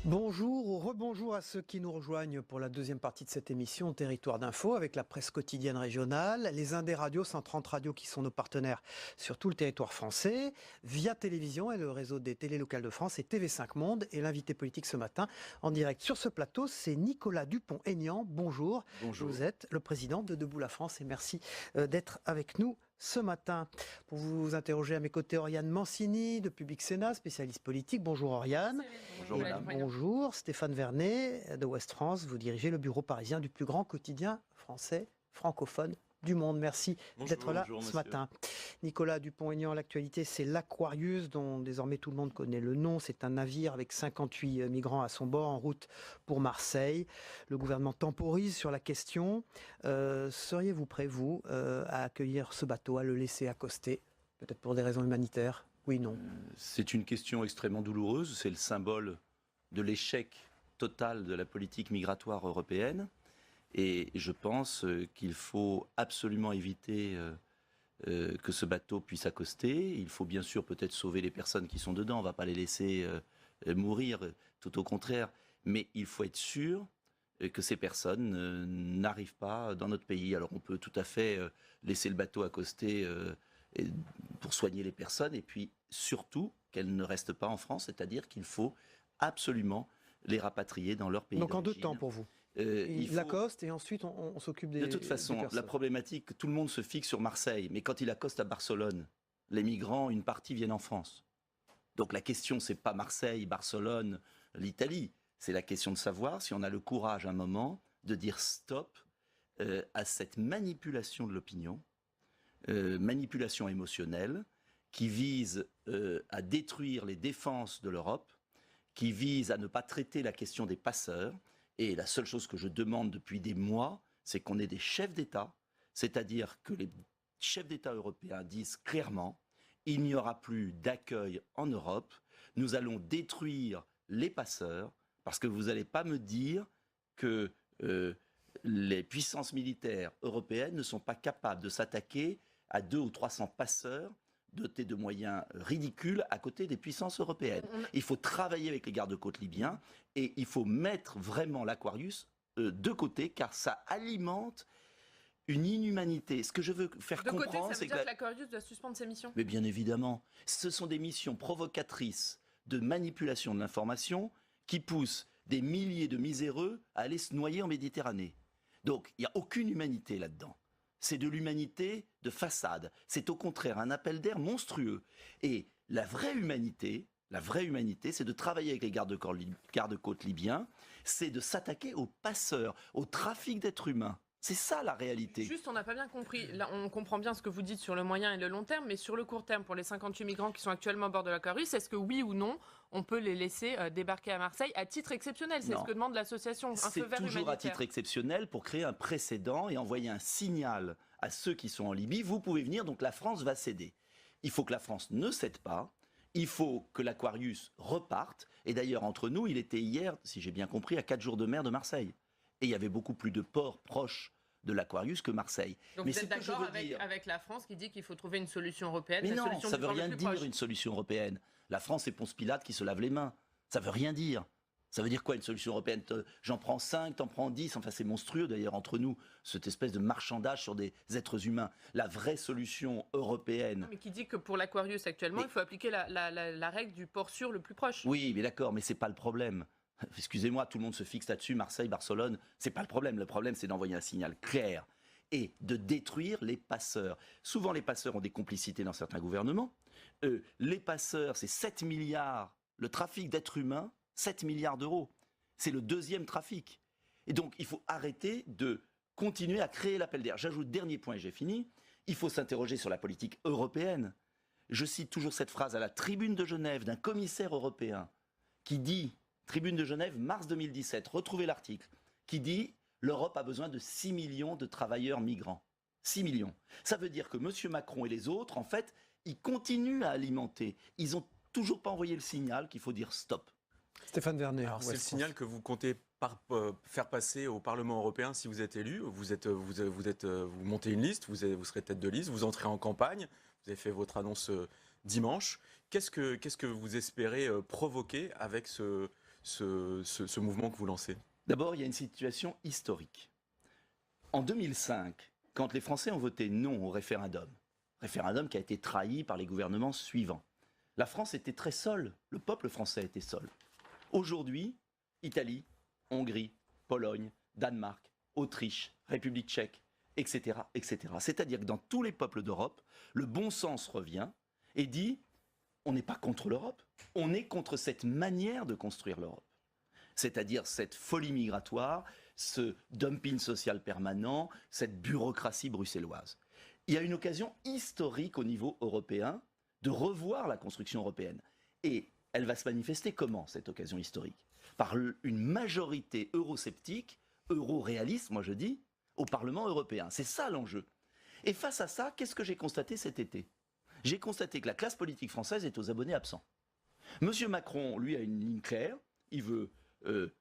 Bonjour ou rebonjour à ceux qui nous rejoignent pour la deuxième partie de cette émission Territoire d'Info avec la presse quotidienne régionale, les Indés radios, 130 radios qui sont nos partenaires sur tout le territoire français, Via Télévision et le réseau des télés locales de France et TV5 Monde. Et l'invité politique ce matin en direct sur ce plateau, c'est Nicolas Dupont-Aignan. Bonjour. Bonjour. Vous êtes le président de Debout la France et merci d'être avec nous ce matin. Pour vous interroger à mes côtés, Oriane Mancini de Public Sénat, spécialiste politique. Bonjour Oriane. Bonjour madame. Bonjour Stéphane Vernet de Ouest France. Vous dirigez le bureau parisien du plus grand quotidien français francophone du monde. Merci d'être là ce matin. Nicolas Dupont-Aignan, l'actualité, c'est l'Aquarius, dont désormais tout le monde connaît le nom. C'est un navire avec 58 migrants à son bord en route pour Marseille. Le gouvernement temporise sur la question. Seriez-vous prêt, vous, à accueillir ce bateau, à le laisser accoster, peut-être pour des raisons humanitaires? Oui, non. C'est une question extrêmement douloureuse. C'est le symbole de l'échec total de la politique migratoire européenne. Et je pense qu'il faut absolument éviter que ce bateau puisse accoster. Il faut bien sûr peut-être sauver les personnes qui sont dedans. On ne va pas les laisser mourir, tout au contraire. Mais il faut être sûr que ces personnes n'arrivent pas dans notre pays. Alors on peut tout à fait laisser le bateau accoster pour soigner les personnes. Et puis surtout qu'elles ne restent pas en France. C'est-à-dire qu'il faut absolument les rapatrier dans leur pays d'origine. Donc en 2 temps pour vous. Il accoste et ensuite on s'occupe des... De toute façon, la problématique, tout le monde se fixe sur Marseille, mais quand il accoste à Barcelone, les migrants, une partie viennent en France. Donc la question, c'est pas Marseille, Barcelone, l'Italie. C'est la question de savoir si on a le courage à un moment de dire stop à cette manipulation de l'opinion, manipulation émotionnelle, qui vise à détruire les défenses de l'Europe, qui vise à ne pas traiter la question des passeurs. Et la seule chose que je demande depuis des mois, c'est qu'on ait des chefs d'État, c'est-à-dire que les chefs d'État européens disent clairement, il n'y aura plus d'accueil en Europe, nous allons détruire les passeurs, parce que vous n'allez pas me dire que les puissances militaires européennes ne sont pas capables de s'attaquer à 200 ou 300 passeurs dotés de moyens ridicules à côté des puissances européennes. Il faut travailler avec les gardes-côtes libyens et il faut mettre vraiment l'Aquarius de côté car ça alimente une inhumanité. Ce que je veux faire comprendre, c'est que l'Aquarius doit suspendre ses missions. Mais bien évidemment, ce sont des missions provocatrices de manipulation de l'information qui poussent des milliers de miséreux à aller se noyer en Méditerranée. Donc, il n'y a aucune humanité là-dedans. C'est de l'humanité de façade. C'est au contraire un appel d'air monstrueux. Et la vraie humanité, c'est de travailler avec les gardes-côtes libyens, c'est de s'attaquer aux passeurs, au trafic d'êtres humains. C'est ça la réalité. Juste, on n'a pas bien compris. Là, on comprend bien ce que vous dites sur le moyen et le long terme, mais sur le court terme, pour les 58 migrants qui sont actuellement à bord de l'Aquarius, est-ce que oui ou non, on peut les laisser débarquer à Marseille à titre exceptionnel? C'est ce que demande l'association. C'est toujours à titre exceptionnel pour créer un précédent et envoyer un signal à ceux qui sont en Libye. Vous pouvez venir, donc la France va céder. Il faut que la France ne cède pas. Il faut que l'Aquarius reparte. Et d'ailleurs, entre nous, il était hier, si j'ai bien compris, à 4 jours de mer de Marseille. Et il y avait beaucoup plus de ports proches de l'Aquarius que Marseille. Donc vous êtes d'accord avec la France qui dit qu'il faut trouver une solution européenne? Mais non, ça ne veut rien dire une solution européenne. La France, c'est Ponce Pilate qui se lave les mains. Ça ne veut rien dire. Ça veut dire quoi une solution européenne? J'en prends 5, t'en prends 10. Enfin, c'est monstrueux d'ailleurs entre nous, cette espèce de marchandage sur des êtres humains. La vraie solution européenne... Non, mais qui dit que pour l'Aquarius actuellement, il faut appliquer la règle du port sûr le plus proche. Oui, mais d'accord, mais ce n'est pas le problème. Excusez-moi, tout le monde se fixe là-dessus, Marseille, Barcelone, c'est pas le problème. Le problème, c'est d'envoyer un signal clair et de détruire les passeurs. Souvent, les passeurs ont des complicités dans certains gouvernements. Les passeurs, c'est 7 milliards, le trafic d'êtres humains, 7 milliards d'euros. C'est le 2e trafic. Et donc, il faut arrêter de continuer à créer l'appel d'air. J'ajoute, dernier point et j'ai fini, il faut s'interroger sur la politique européenne. Je cite toujours cette phrase à la tribune de Genève d'un commissaire européen qui dit... Tribune de Genève, mars 2017, retrouvez l'article, qui dit « L'Europe a besoin de 6 millions de travailleurs migrants ». 6 millions. Ça veut dire que M. Macron et les autres, en fait, ils continuent à alimenter. Ils n'ont toujours pas envoyé le signal qu'il faut dire stop. Stéphane Vernet. Alors c'est le signal que vous comptez faire passer au Parlement européen si vous êtes élu. Vous montez une liste, vous serez tête de liste, vous entrez en campagne, vous avez fait votre annonce dimanche. Qu'est-ce que vous espérez provoquer avec ce ce mouvement que vous lancez? D'abord, il y a une situation historique. En 2005, quand les Français ont voté non au référendum qui a été trahi par les gouvernements suivants, la France était très seule, le peuple français était seul. Aujourd'hui, Italie, Hongrie, Pologne, Danemark, Autriche, République tchèque, etc., etc. C'est-à-dire que dans tous les peuples d'Europe, le bon sens revient et dit on n'est pas contre l'Europe, on est contre cette manière de construire l'Europe. C'est-à-dire cette folie migratoire, ce dumping social permanent, cette bureaucratie bruxelloise. Il y a une occasion historique au niveau européen de revoir la construction européenne. Et elle va se manifester comment, cette occasion historique? Par une majorité eurosceptique, euro-réaliste, moi je dis, au Parlement européen. C'est ça l'enjeu. Et face à ça, qu'est-ce que j'ai constaté cet été? J'ai constaté que la classe politique française est aux abonnés absents. Monsieur Macron, lui, a une ligne claire. Il veut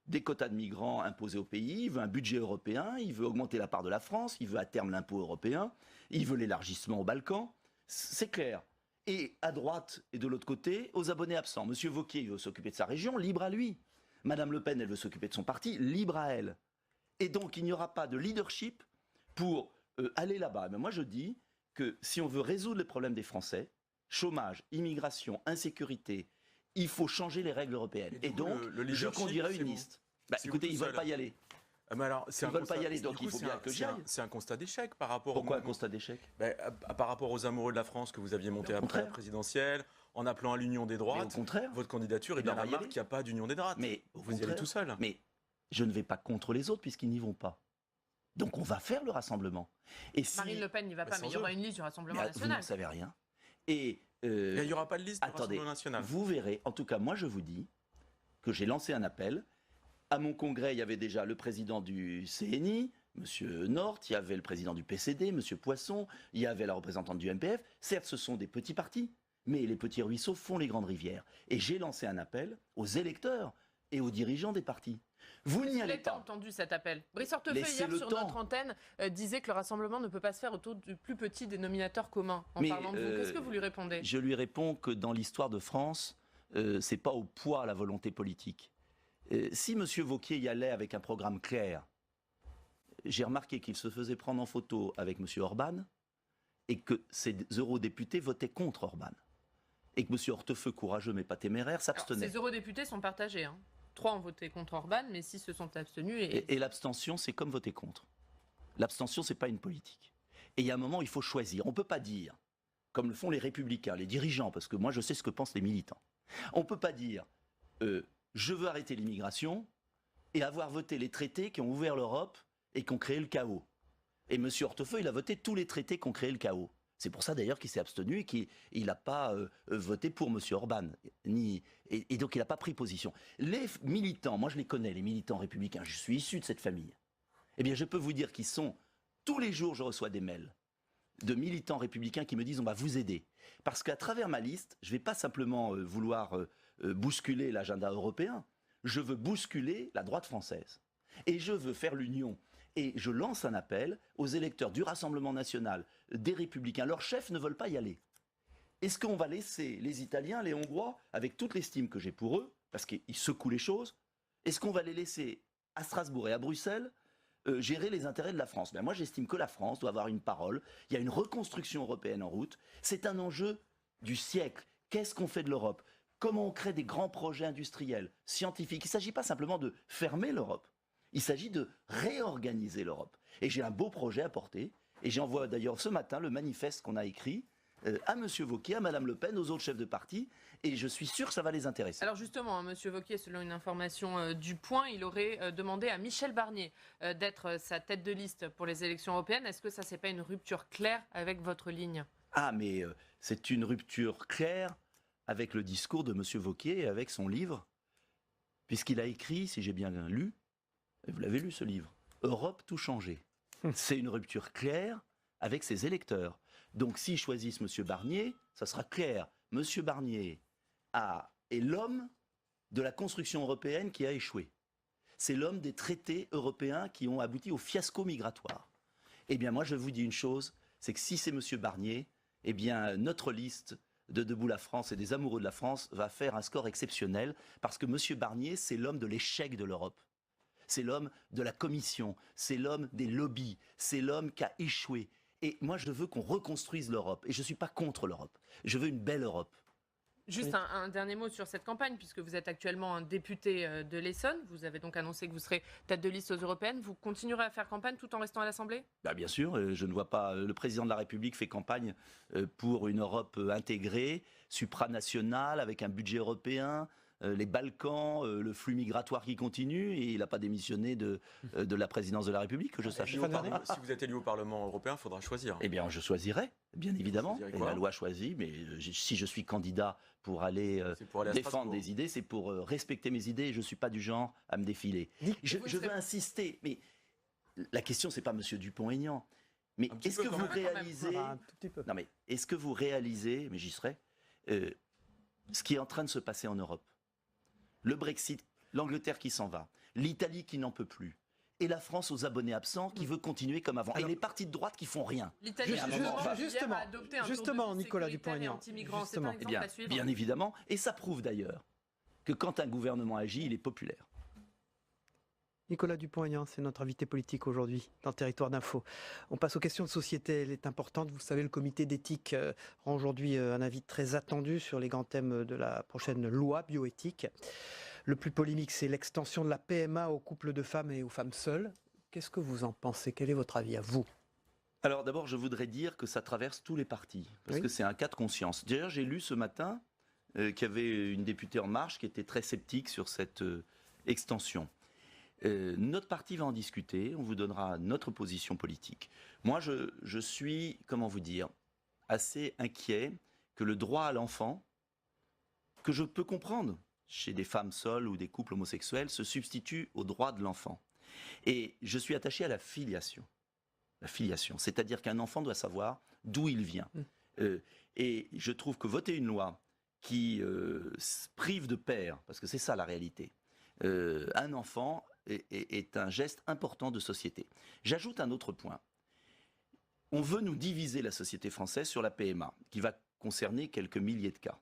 des quotas de migrants imposés au pays, il veut un budget européen, il veut augmenter la part de la France, il veut à terme l'impôt européen, il veut l'élargissement aux Balkans. C'est clair. Et à droite et de l'autre côté, aux abonnés absents. Monsieur Wauquiez, il veut s'occuper de sa région, libre à lui. Madame Le Pen, elle veut s'occuper de son parti, libre à elle. Et donc, il n'y aura pas de leadership pour aller là-bas. Mais moi, je dis que si on veut résoudre les problèmes des Français, chômage, immigration, insécurité, il faut changer les règles européennes. Et donc, je conduirai une liste. Écoutez, ils ne veulent pas y aller. Ah, mais alors, ils ne veulent pas y aller, donc il faut bien que j'y aille. C'est un constat d'échec par rapport... Pourquoi un constat d'échec? Par rapport aux amoureux de la France que vous aviez monté après la présidentielle, en appelant à l'union des droites, au contraire, votre candidature est bien la marque qu'il n'y a pas d'union des droites. Mais vous y allez tout seul. Mais je ne vais pas contre les autres puisqu'ils n'y vont pas. Donc on va faire le rassemblement. Et si... Marine Le Pen n'y va pas, mais il y aura une liste du Rassemblement national. Vous ne savez rien. Et il n'y aura pas de liste du Rassemblement national. Vous verrez. En tout cas, moi je vous dis que j'ai lancé un appel. À mon congrès, il y avait déjà le président du CNI, M. Nort, il y avait le président du PCD, M. Poisson, il y avait la représentante du MPF. Certes, ce sont des petits partis, mais les petits ruisseaux font les grandes rivières. Et j'ai lancé un appel aux électeurs et aux dirigeants des partis. Vous n'y allez pas. Entendu cet appel. Brice Hortefeux, hier, sur notre antenne, disait que le rassemblement ne peut pas se faire autour du plus petit dénominateur commun. En parlant de vous, qu'est-ce que vous lui répondez? Je lui réponds que dans l'histoire de France, c'est pas au poids la volonté politique. Si M. Wauquiez y allait avec un programme clair, j'ai remarqué qu'il se faisait prendre en photo avec M. Orban et que ces eurodéputés votaient contre Orban. Et que M. Hortefeux, courageux mais pas téméraire, s'abstenait. Ces eurodéputés sont partagés. 3 ont voté contre Orban, mais 6 se sont abstenus. Et l'abstention, c'est comme voter contre. L'abstention, c'est pas une politique. Et il y a un moment, il faut choisir. On ne peut pas dire, comme le font les républicains, les dirigeants, parce que moi, je sais ce que pensent les militants. On ne peut pas dire, je veux arrêter l'immigration et avoir voté les traités qui ont ouvert l'Europe et qui ont créé le chaos. Et M. Hortefeux, il a voté tous les traités qui ont créé le chaos. C'est pour ça d'ailleurs qu'il s'est abstenu et qu'il n'a pas voté pour M. Orban. Et donc il n'a pas pris position. Les militants, moi je les connais, les militants républicains, je suis issu de cette famille. Eh bien je peux vous dire qu'ils sont, tous les jours je reçois des mails de militants républicains qui me disent on va vous aider. Parce qu'à travers ma liste, je ne vais pas simplement vouloir bousculer l'agenda européen, je veux bousculer la droite française. Et je veux faire l'union. Et je lance un appel aux électeurs du Rassemblement national, des Républicains. Leurs chefs ne veulent pas y aller. Est-ce qu'on va laisser les Italiens, les Hongrois, avec toute l'estime que j'ai pour eux, parce qu'ils secouent les choses, est-ce qu'on va les laisser à Strasbourg et à Bruxelles gérer les intérêts de la France? Ben moi, j'estime que la France doit avoir une parole. Il y a une reconstruction européenne en route. C'est un enjeu du siècle. Qu'est-ce qu'on fait de l'Europe? Comment on crée des grands projets industriels, scientifiques? Il ne s'agit pas simplement de fermer l'Europe. Il s'agit de réorganiser l'Europe. Et j'ai un beau projet à porter. Et j'envoie d'ailleurs ce matin le manifeste qu'on a écrit à M. Wauquiez, à Mme Le Pen, aux autres chefs de parti. Et je suis sûr que ça va les intéresser. Alors justement, M. Wauquiez, selon une information du Point, il aurait demandé à Michel Barnier d'être sa tête de liste pour les élections européennes. Est-ce que ça, c'est pas une rupture claire avec votre ligne? Ah, mais c'est une rupture claire avec le discours de M. Wauquiez et avec son livre, puisqu'il a écrit, si j'ai bien lu, et vous l'avez lu ce livre, Europe tout changer. C'est une rupture claire avec ses électeurs. Donc s'ils choisissent M. Barnier, ça sera clair. M. Barnier est l'homme de la construction européenne qui a échoué. C'est l'homme des traités européens qui ont abouti au fiasco migratoire. Eh bien moi je vous dis une chose, c'est que si c'est M. Barnier, eh bien notre liste de Debout la France et des amoureux de la France va faire un score exceptionnel parce que M. Barnier, c'est l'homme de l'échec de l'Europe. C'est l'homme de la Commission, c'est l'homme des lobbies, c'est l'homme qui a échoué. Et moi, je veux qu'on reconstruise l'Europe. Et je ne suis pas contre l'Europe. Je veux une belle Europe. Juste un dernier mot sur cette campagne, puisque vous êtes actuellement un député de l'Essonne. Vous avez donc annoncé que vous serez tête de liste aux européennes. Vous continuerez à faire campagne tout en restant à l'Assemblée ? Bien sûr, je ne vois pas. Le président de la République fait campagne pour une Europe intégrée, supranationale, avec un budget européen, les Balkans, le flux migratoire qui continue, et il n'a pas démissionné de la présidence de la République, que je sache. Si vous êtes élu au Parlement européen, il faudra choisir. Eh bien, je choisirai, bien évidemment. Et la loi choisit, mais si je suis candidat pour aller défendre des idées, c'est pour respecter mes idées, et je ne suis pas du genre à me défiler. Je veux insister, mais la question, ce n'est pas M. Dupont-Aignan. Mais est-ce que vous réalisez... Non, mais est-ce que vous réalisez, mais j'y serai, ce qui est en train de se passer en Europe ? Le Brexit, l'Angleterre qui s'en va, l'Italie qui n'en peut plus, et la France aux abonnés absents qui veut continuer comme avant. Alors, et les partis de droite qui font rien. L'Italie justement, Nicolas Dupont-Aignan. Bien évidemment. Et ça prouve d'ailleurs que quand un gouvernement agit, il est populaire. Nicolas Dupont-Aignan, c'est notre invité politique aujourd'hui dans Territoire d'Info. On passe aux questions de société, elle est importante. Vous savez, le comité d'éthique rend aujourd'hui un avis très attendu sur les grands thèmes de la prochaine loi bioéthique. Le plus polémique, c'est l'extension de la PMA aux couples de femmes et aux femmes seules. Qu'est-ce que vous en pensez ? Quel est votre avis à vous ? Alors d'abord, je voudrais dire que ça traverse tous les partis, parce que c'est un cas de conscience. D'ailleurs, j'ai lu ce matin qu'il y avait une députée En Marche qui était très sceptique sur cette extension. Notre parti va en discuter, on vous donnera notre position politique. Moi, je suis, comment vous dire, assez inquiet que le droit à l'enfant, que je peux comprendre chez des femmes seules ou des couples homosexuels, se substitue au droit de l'enfant. Et je suis attaché à la filiation. La filiation, c'est-à-dire qu'un enfant doit savoir d'où il vient. Et je trouve que voter une loi qui prive de père, parce que c'est ça la réalité, un enfant est un geste important de société. J'ajoute un autre point. On veut nous diviser la société française sur la PMA, qui va concerner quelques milliers de cas.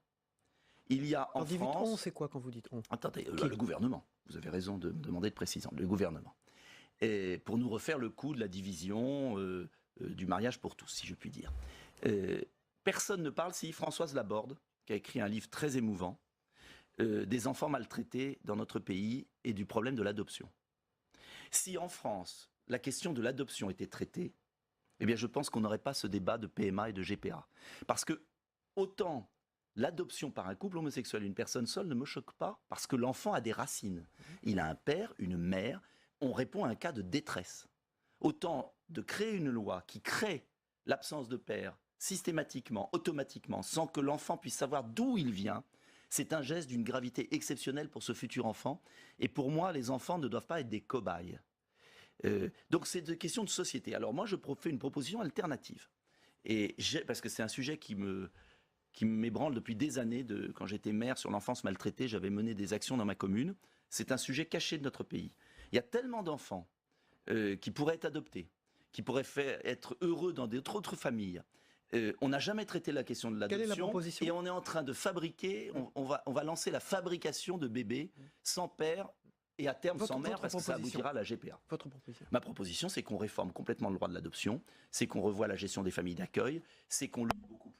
Il y a en France... On, c'est quoi quand vous dites on ? Attendez, le gouvernement. Vous avez raison de me demander de précision. Le gouvernement. Et pour nous refaire le coup de la division du mariage pour tous, si je puis dire. Personne ne parle, si Françoise Laborde, qui a écrit un livre très émouvant, des enfants maltraités dans notre pays et du problème de l'adoption. Si en France, la question de l'adoption était traitée, eh bien je pense qu'on n'aurait pas ce débat de PMA et de GPA. Parce que autant l'adoption par un couple homosexuel, une personne seule, ne me choque pas, parce que l'enfant a des racines. Il a un père, une mère, on répond à un cas de détresse. Autant de créer une loi qui crée l'absence de père systématiquement, automatiquement, sans que l'enfant puisse savoir d'où il vient, c'est un geste d'une gravité exceptionnelle pour ce futur enfant. Et pour moi, les enfants ne doivent pas être des cobayes. Donc c'est une question de société. Alors moi, je fais une proposition alternative. Parce que c'est un sujet qui m'ébranle depuis des années. Quand j'étais maire sur l'enfance maltraitée, j'avais mené des actions dans ma commune. C'est un sujet caché de notre pays. Il y a tellement d'enfants qui pourraient être adoptés, qui pourraient être heureux dans d'autres familles. On n'a jamais traité la question de l'adoption et on est en train de fabriquer, on va lancer la fabrication de bébés sans père et à terme sans mère parce que ça aboutira à la GPA. Votre proposition. Ma proposition, c'est qu'on réforme complètement le droit de l'adoption, c'est qu'on revoie la gestion des familles d'accueil, c'est qu'on lutte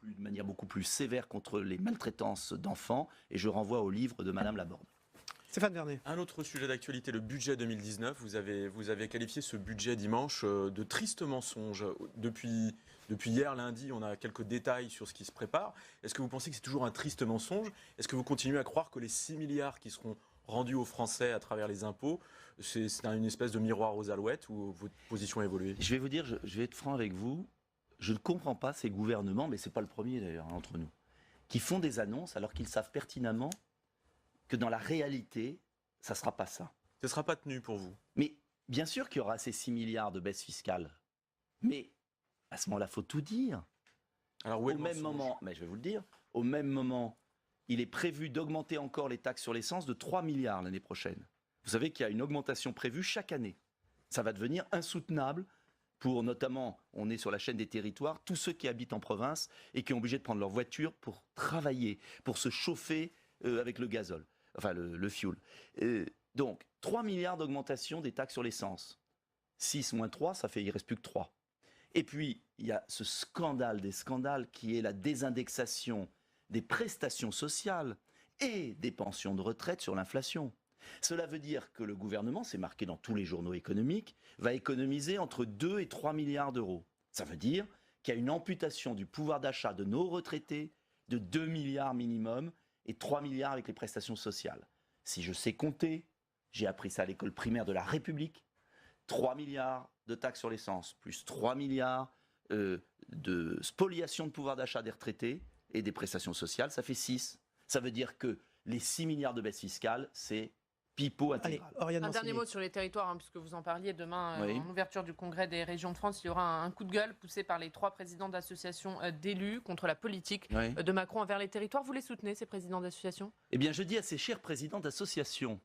de manière beaucoup plus sévère contre les maltraitances d'enfants et je renvoie au livre de Madame Laborde. Stéphane Vernet. Un autre sujet d'actualité, le budget 2019. Vous avez qualifié ce budget dimanche de triste mensonge. Depuis hier, lundi, on a quelques détails sur ce qui se prépare. Est-ce que vous pensez que c'est toujours un triste mensonge ? Est-ce que vous continuez à croire que les 6 milliards qui seront rendus aux Français à travers les impôts, c'est une espèce de miroir aux alouettes ou votre position a évolué ? Je vais vous dire, je vais être franc avec vous, je ne comprends pas ces gouvernements, mais ce n'est pas le premier d'ailleurs entre nous, qui font des annonces alors qu'ils savent pertinemment que dans la réalité, ça ne sera pas ça. Ce ne sera pas tenu pour vous. Mais bien sûr qu'il y aura ces 6 milliards de baisse fiscale. Mais à ce moment-là, il faut tout dire. Alors, où est au même moment, mais je vais vous le dire, au même moment, il est prévu d'augmenter encore les taxes sur l'essence de 3 milliards l'année prochaine. Vous savez qu'il y a une augmentation prévue chaque année. Ça va devenir insoutenable pour notamment, on est sur la chaîne des territoires, tous ceux qui habitent en province et qui sont obligés de prendre leur voiture pour travailler, pour se chauffer avec le gazole, enfin le fioul. Donc, 3 milliards d'augmentation des taxes sur l'essence. 6 moins 3, ça fait, il ne reste plus que 3. Et puis, il y a ce scandale des scandales qui est la désindexation des prestations sociales et des pensions de retraite sur l'inflation. Cela veut dire que le gouvernement, c'est marqué dans tous les journaux économiques, va économiser entre 2 et 3 milliards d'euros. Ça veut dire qu'il y a une amputation du pouvoir d'achat de nos retraités de 2 milliards minimum et 3 milliards avec les prestations sociales. Si je sais compter, j'ai appris ça à l'école primaire de la République, 3 milliards de taxes sur l'essence, plus 3 milliards de spoliation de pouvoir d'achat des retraités et des prestations sociales, ça fait 6. Ça veut dire que les 6 milliards de baisse fiscale, c'est pipeau intégral. Allez, un dernier mot sur les territoires, puisque vous en parliez demain, oui. En ouverture du congrès des régions de France, il y aura un coup de gueule poussé par les 3 présidents d'associations d'élus contre la politique de Macron envers les territoires. Vous les soutenez, ces présidents d'associations ? Eh bien, je dis à ces chers présidents d'associations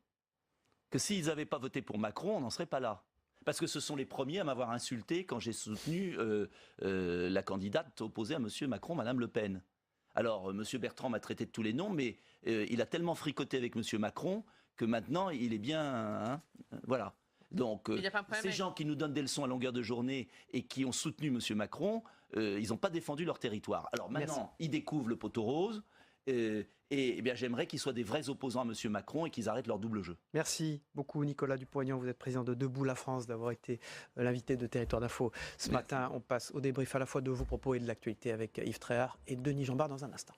que s'ils n'avaient pas voté pour Macron, on n'en serait pas là. Parce que ce sont les premiers à m'avoir insulté quand j'ai soutenu la candidate opposée à M. Macron, Mme Le Pen. Alors, M. Bertrand m'a traité de tous les noms, mais il a tellement fricoté avec M. Macron que maintenant, il est bien... voilà. Donc, ces gens qui nous donnent des leçons à longueur de journée et qui ont soutenu M. Macron, ils n'ont pas défendu leur territoire. Alors maintenant, ils découvrent le poteau rose. Et bien, j'aimerais qu'ils soient des vrais opposants à M. Macron et qu'ils arrêtent leur double jeu. Merci beaucoup Nicolas Dupont-Aignan, vous êtes président de Debout la France, d'avoir été l'invité de Territoire d'Info. Ce matin, on passe au débrief à la fois de vos propos et de l'actualité avec Yves Tréhard et Denis Jeanbart dans un instant.